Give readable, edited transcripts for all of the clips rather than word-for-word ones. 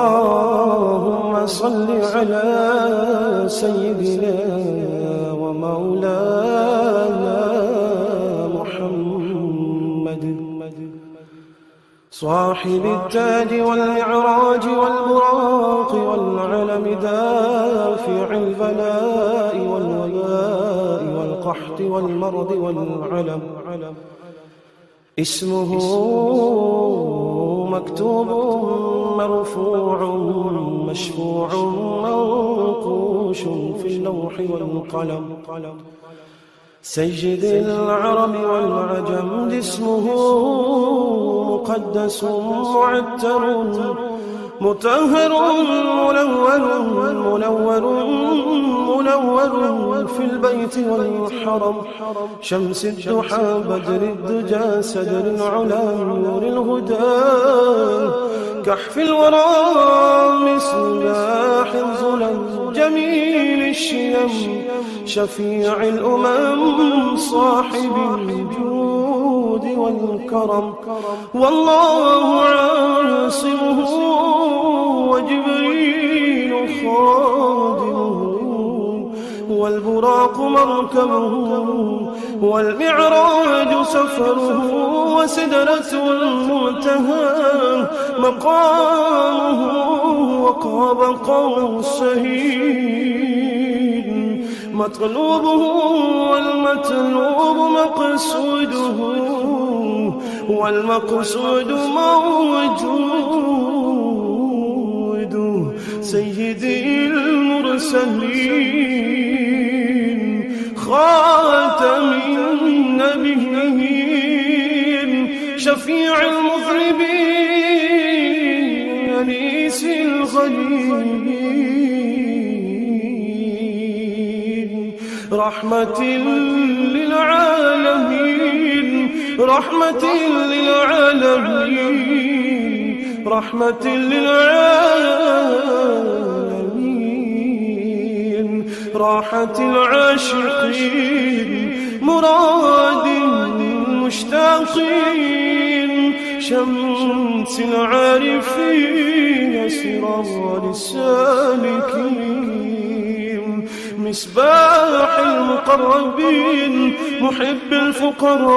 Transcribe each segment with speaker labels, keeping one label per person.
Speaker 1: اللهم صل على سيدنا ومولانا محمد صاحب التاج والمعراج والبراق والعلم دافع البلاء والوباء والقحط والمرض والعلم اسمه مكتوب مرفوع مشفوع منقوش في اللوح والقلم سيد العرب والعجم اسمه مقدس معتر مطهر منور في البيت والحرم شمس الضحى بدر الدجى سدر العلا نور الهدى كحف الورى مصباح الظلم جميل الشيم شفيع الأمم صاحب الجود والكرم والله عاصمه وجبريل خادمه والبراق مركبه والمعراج سفره وسدرة المنتهى مقامه وقاب قوسين مطلوبه والمطلوب مقصوده والمقصود موجود سيدي المرسلين خاتم النبيين شفيع المذنبين أنيس الغليل رحمة للعالمين رحمة للعالمين رحمة للعالمين راحة العاشقين مراد المشتاقين شمس العارفين سراج السالكين مصباح المقربين محب الفقراء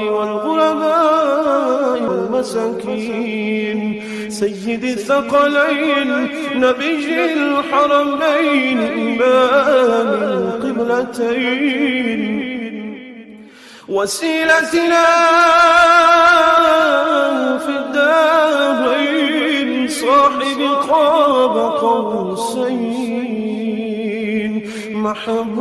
Speaker 1: والغرباء والمساكين سيد الثقلين نبي الحرمين إمام القبلتين وسيلتنا في الدارين صاحب قاب قوسين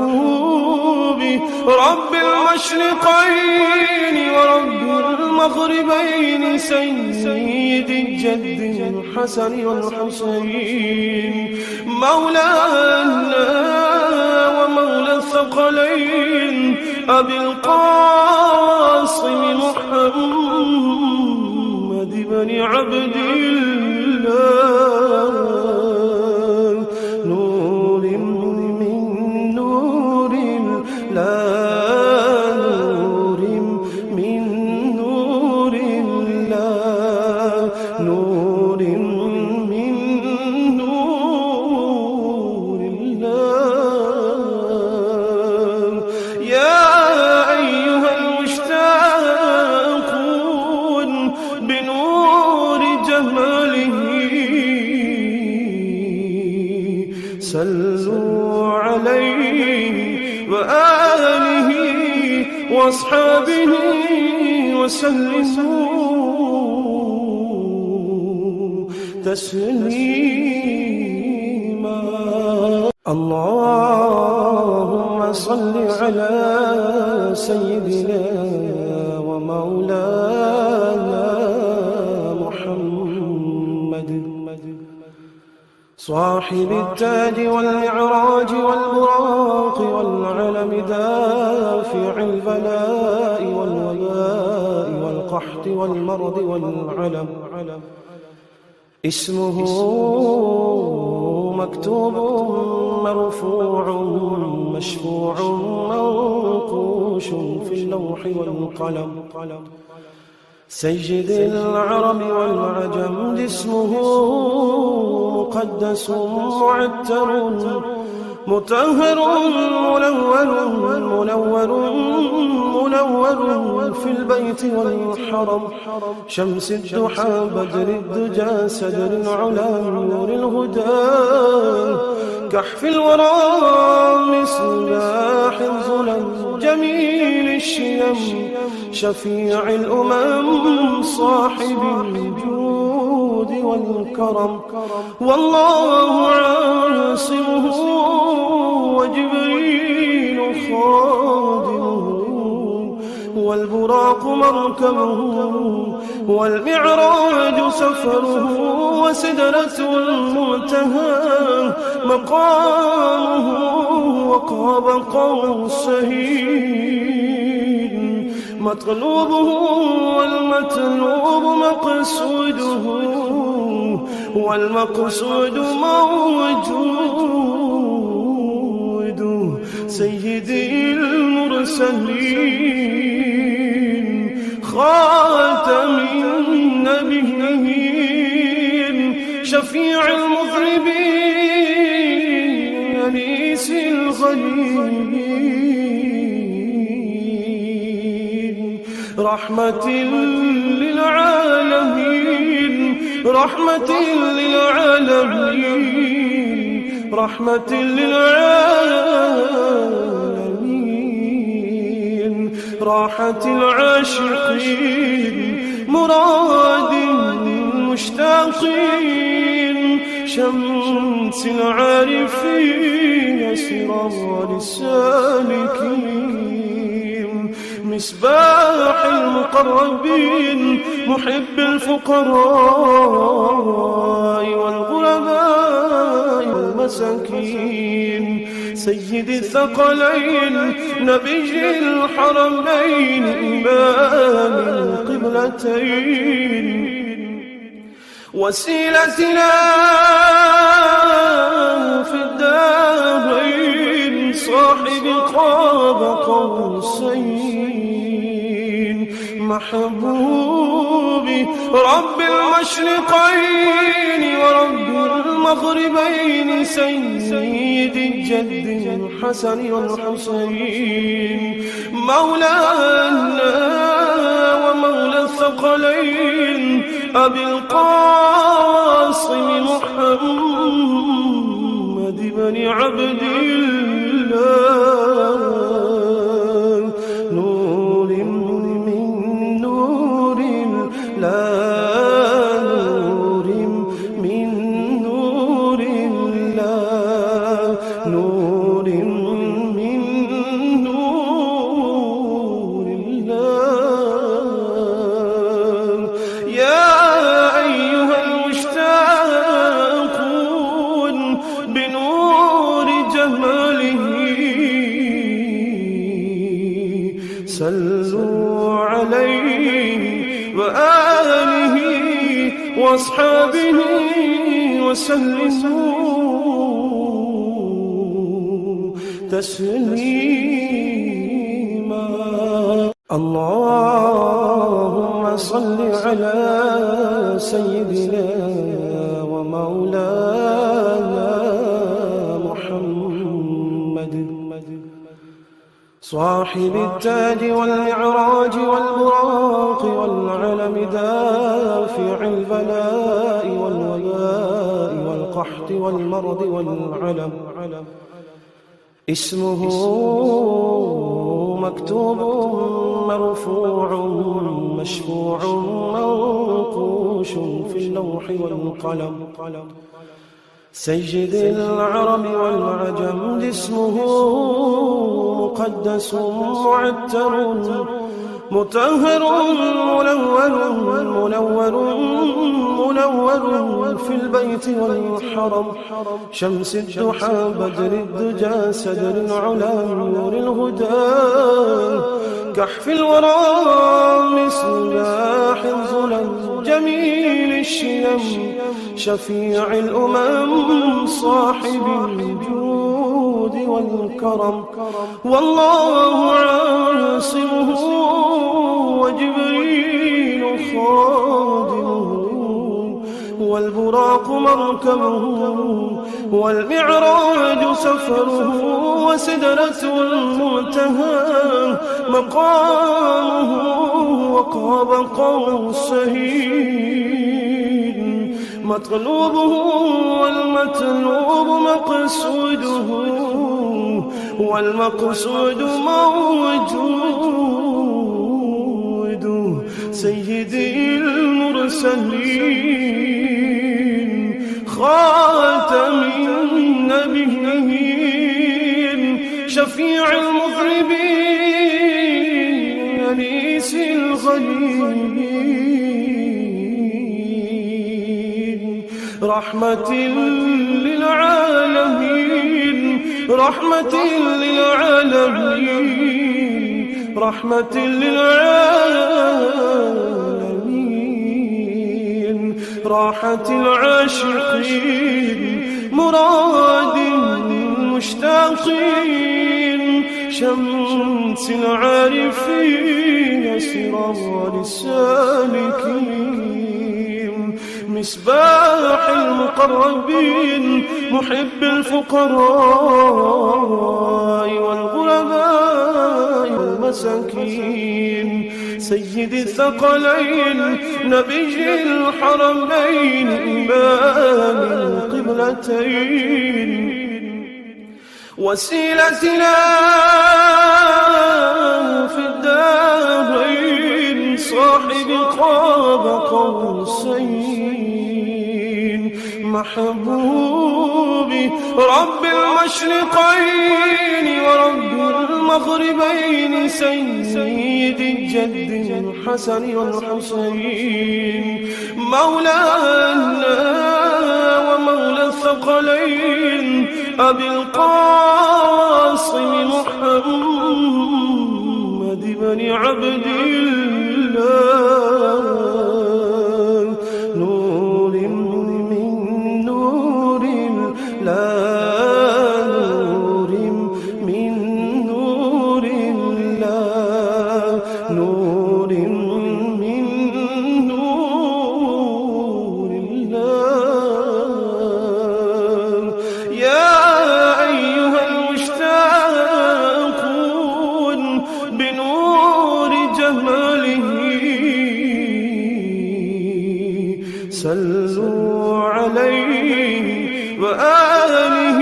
Speaker 1: محبوبي رب المشرقين ورب المغربين سيد الجد الحسن والحسين مولانا ومولى الثقلين أبي القاسم محمد بن عبد الله نور من نور الله نور من نور الله نور من نور الله يا أيها المشتاقون بنور جماله صلوا عليه وآله وأصحابه وسلموا تسليما اللهم صل على سيدنا ومولانا محمد صاحب التاج والمعراج والبراق والعلم دافع البلاء والوباء والقحط والمرض والعلم اسمه مكتوب مرفوع مشفوع منقوش في اللوح والقلم سيد العرب والعجم جسمه مقدس معتر مطهر منور في البيت والحرم شمس الضحى بدر الدجى سدر العلا نور الهدى كحف الورى مصباح الظلم جميل الشيم شفيع الأمم صاحب الجود والكرم والله عاصمه وجبريل خادمه والبراق مركبه والمعراج سفره وسدرة المنتهى مقامه وقاب قوسين مطلوبه والمطلوب مقصوده والمقصود موجود سيدي المرسلين خاتم النبيين شفيع المذنبين أنيس الغليلين رحمة للعالمين رحمة للعالمين رحمة للعالمين راحة العاشقين مراد المشتاقين شمس العارفين سرار السالكين مصباح المقربين محب الفقراء والغرباء والمساكين سيد الثقلين نبي الحرمين إمام القبلتين وسيلتنا في الدارين صاحب قاب قوسين محبوبي رب المشرقين ورب المغربين سيد الجد الحسن والحسين مولانا ومولى الثقلين أبي القاسم محمد بن عبد الله نور من نور الله نور من نور الله نور من نور الله يا أيها المشتاقون بنور جماله صلوا عليه وآله وأصحابه وسلموا تسليما اللهم صل على سيدنا ومولانا محمد صاحب التاج والمعراج والبراق والعلم دافع البلاء والوباء والقحط والمرض والعلم اسمه مكتوب مرفوع مشفوع منقوش في اللوح والقلم سيد العرب والعجم جسمه مقدس معتر مطهر منور في البيت والحرم شمس الضحى بدر الدجى سدر العلا نور الهدى كحف الورى مصباح الظلم جميل الشيم شفيع الأمم صاحب الجود والكرم. والله عاصمه وجبريل خادمه والبراق مركبه والمعراج سفره وسدرة المنتهى مقامه وقاب قوسين مطلوبه والمطلوب مقصوده والمقصود موجود. سيدي المرسلين خاتم النبيين شفيع المذنبين أنيس الغليلين رحمة للعالمين رحمة للعالمين رحمة للعالمين راحة العاشقين مراد المشتاقين شمس العارفين سراج السالكين مصباح المقربين محب الفقراء والغرباء والمساكين سيد الثقلين نبي الحرمين إمام القبلتين وسيلتنا في الدارين صاحب قاب قوسين محبوبي رب المشرقين ورب المغربين سيد الجد الحسن والحسين مولانا ومولى الثقلين أبي القاسم محمد بن عبد الله نور من نور الله نور من نور الله نور من نور الله يا أيها المشتاقون بنور جماله صلوا عليه وآله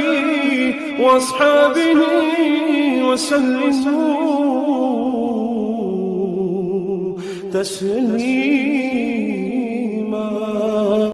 Speaker 1: وأصحابه وسلموا تسليما.